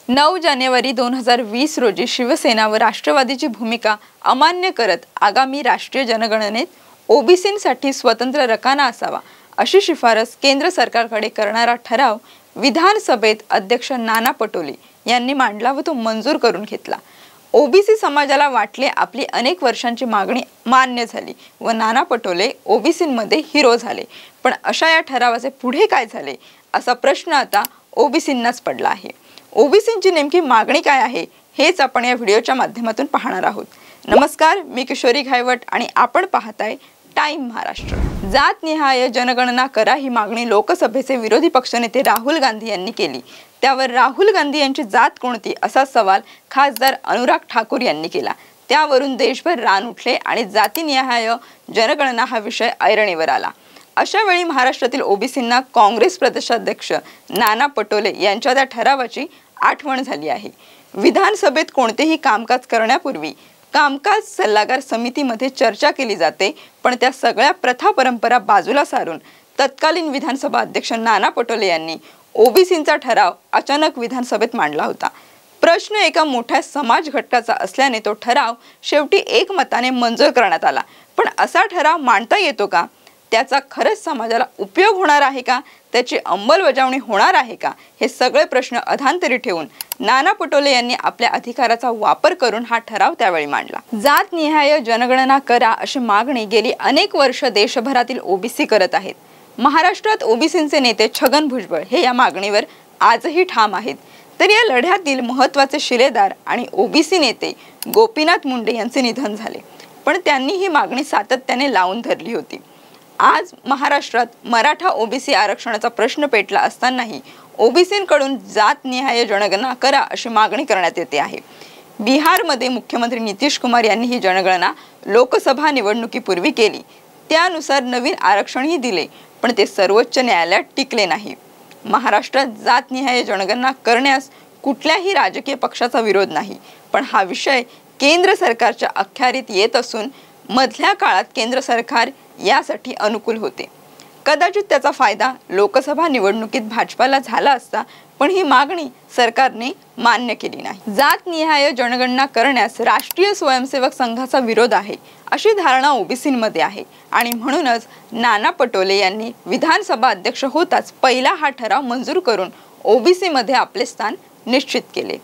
9 जानेवारी 2020 रोजी शिवसेना व राष्ट्रवादीची भूमिका अमान्य करत आगामी राष्ट्रीय जनगणनेत ओबीसींसाठी स्वतंत्र रकाना असावा अशी शिफारस केंद्र सरकारकडे करणारा ठराव विधानसभेत अध्यक्ष नाना पटोले यांनी मांडला व तो मंजूर करून घेतला। ओबीसी समाजाला वाटले आपली अनेक वर्षांची मागणी मान्य झाली व नाना पटोले ओबीसींमध्ये हिरो झाले। पण अशा या ठरावाचे पुढे काय झाले असा प्रश्न आता ओबीसींनाच पडला आहे। ओबीसींची नेमकी मागणी काय आहे हेच आपण या व्हिडिओच्या माध्यमातून पाहणार आहोत। नमस्कार, मी किशोरी घायवट आणि आपण पाहताय टाइम महाराष्ट्र। जात निहाय जनगणना करा ही मागणी लोकसभेचे विरोधी पक्षनेते राहुल गांधी यांनी केली। त्यावर राहुल गांधी यांची जात कोणती असा सवाल खासदार अनुराग ठाकूर यांनी केला। त्यावरून देशभर रान उठले आणि जातीनिहाय जनगणना हा विषय ऐरणीवर आला। अशा वेळी महाराष्ट्रातील ओबीसींना काँग्रेस प्रदेशाध्यक्ष नाना पटोले यांच्या त्या ठरावाची आठवण झाली आहे। विधानसभेत कोणतेही कामकाज करण्यापूर्वी कामकाज सल्लागार समितीमध्ये चर्चा केली जाते, पण त्या सगळ्या प्रथा परंपरा बाजूला सारून तत्कालीन विधानसभा अध्यक्ष नाना पटोले यांनी ओबीसींचा ठराव अचानक विधानसभेत मांडला होता। प्रश्न एका मोठ्या समाज घटकाचा असल्याने तो ठराव शेवटी एकमताने मंजूर करण्यात आला। पण असा ठराव मांडता येतो का? त्याचा खरंच समाजाला उपयोग होणार आहे का? त्याची अंमलबजावणी होणार आहे का? हे सगळे प्रश्न अधांतरी ठेवून नाना पटोले यांनी आपल्या अधिकाराचा वापर करून हा ठराव त्यावेळी मांडला। जात निहाय जनगणना करा अशी मागणी गेली अनेक वर्ष देशभरातील ओबीसी करत आहेत। महाराष्ट्रात ओबीसींचे नेते छगन भुजबळ हे या मागणीवर आजही ठाम आहेत। तर या लढ्यातील महत्त्वाचे शिलेदार आणि ओबीसी नेते गोपीनाथ मुंडे यांचे निधन झाले, पण त्यांनी ही मागणी सातत्याने लावून धरली होती। आज महाराष्ट्रात मराठा ओबीसी आरक्षणाचा प्रश्न पेटला असतानाही ओबीसींकडून जात निहाय जनगणना करा अशी मागणी करण्यात येते आहे। बिहारमध्ये मुख्यमंत्री नितीश कुमार यांनी ही जनगणना लोकसभा निवडणुकीपूर्वी केली। त्यानुसार नवीन आरक्षणही दिले, पण ते सर्वोच्च न्यायालयात टिकले नाही। महाराष्ट्रात जात निहाय जनगणना करण्यास कुठल्याही राजकीय पक्षाचा विरोध नाही, पण हा विषय केंद्र सरकारच्या अखत्यारीत येत असून मधल्या काळात केंद्र सरकार यासाठी अनुकूल होते। कदाचित त्याचा फायदा लोकसभा निवडणुकीत भाजपाला झाला असता, पण ही मागणी सरकारने मान्य केली नाही। जात निहाय जनगणना करण्यास राष्ट्रीय स्वयंसेवक संघाचा विरोध आहे अशी धारणा ओबीसींमध्ये आहे आणि म्हणूनच नाना पटोले यांनी विधानसभा अध्यक्ष होताच पहिला हा ठराव मंजूर करून ओबीसी मध्ये आपले स्थान निश्चित केले।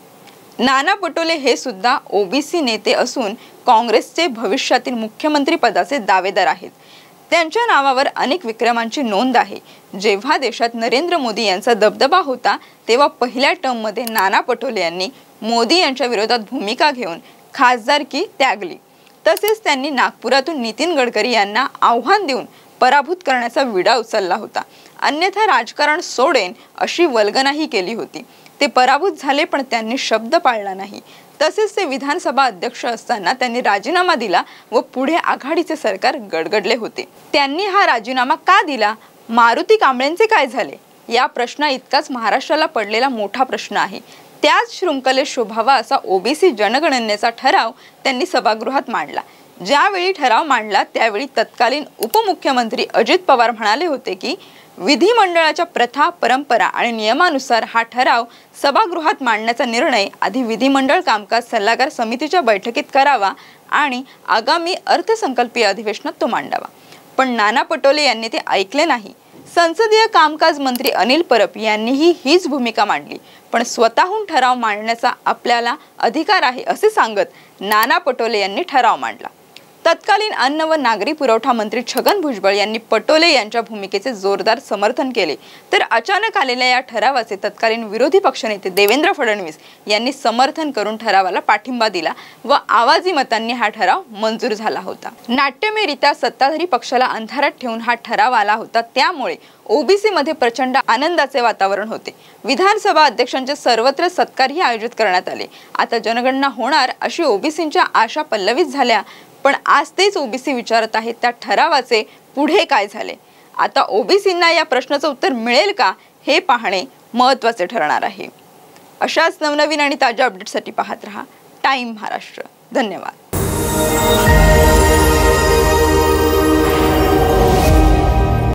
नाना पटोले हे सुद्धा ओबीसी नेते असून काँग्रेसचे भविष्यातील मुख्यमंत्री पदाचे दावेदार आहेत। त्यांच्या नावावर अनेक विक्रमांची नोंद आहे। जेव्हा देशात नरेंद्र मोदी यांचा दबदबा होता तेव्हा पहिल्या टर्ममध्ये नाना पटोले यांनी मोदी यांच्या विरोधात भूमिका घेऊन खासदारकी त्यागली। तसेच त्यांनी नागपुरातून नितीन गडकरी यांना आव्हान देऊन पराभूत करण्याचा विडा उचलला होता। अन्यथा राजकारण सोडेन अशी वल्गनाही केली होती। ते पराभूत झाले, पण त्यांनी शब्द पाळला नाही। तसेच ते विधानसभा अध्यक्ष असताना त्यांनी राजीनामा दिला व पुढे आघाडीचे सरकार गडगडले होते। त्यांनी हा राजीनामा का दिला? मारुती कांबळेंचे काय झाले? या प्रश्ना इतकाच महाराष्ट्राला पडलेला मोठा प्रश्न आहे। त्याच शृंखलेत शोभावा असा ओबीसी जनगणनेचा ठराव त्यांनी सभागृहात मांडला। ज्यावेळी ठराव मांडला त्यावेळी तत्कालीन उपमुख्यमंत्री अजित पवार म्हणाले होते की विधिमंडळाच्या प्रथा परंपरा आणि नियमानुसार हा ठराव सभागृहात मांडण्याचा निर्णय आधी विधिमंडळ कामकाज सल्लागार समितीच्या बैठकीत करावा आणि आगामी अर्थसंकल्पीय अधिवेशनात तो मांडावा। पण नाना पटोले यांनी ते ऐकले नाही। संसदीय कामकाज मंत्री अनिल परब यांनीही हीच भूमिका मांडली, पण स्वतःहून ठराव मांडण्याचा आपल्याला अधिकार आहे असे सांगत नाना पटोले यांनी ठराव मांडला। तत्कालीन अन्न व नागरी पुरवठा मंत्री छगन भुजबळ यांनी पटोले यांच्या भूमिकेचे जोरदार समर्थन केले, तर अचानक आलेल्या या ठरावाचे तत्कालीन विरोधी पक्षनेते देवेंद्र फडणवीस यांनी समर्थन करून ठरावाला पाठिंबा दिला व आवाजी मतांनी हा ठराव मंजूर झाला होता। नाट्यमयरित्या सत्ताधारी पक्षाला अंधारात ठेवून हा ठराव आला होता, त्यामुळे ओबीसी मध्ये प्रचंड आनंदाचे वातावरण होते। विधानसभा अध्यक्षांचे सर्वत्र सत्कारही आयोजित करण्यात आले। आता जनगणना होणार अशी ओबीसींच्या आशा पल्लवित झाल्या, पण आज तेच ओबीसी विचारत आहेत त्या ठरावाचे पुढे काय झाले। आता ओबीसींना या प्रश्नाचं उत्तर मिळेल का हे पाहणे महत्त्वाचे ठरणार आहे। अशाच नवनवीन आणि ताज्या अपडेटसाठी पाहत रहा टाइम महाराष्ट्र। धन्यवाद।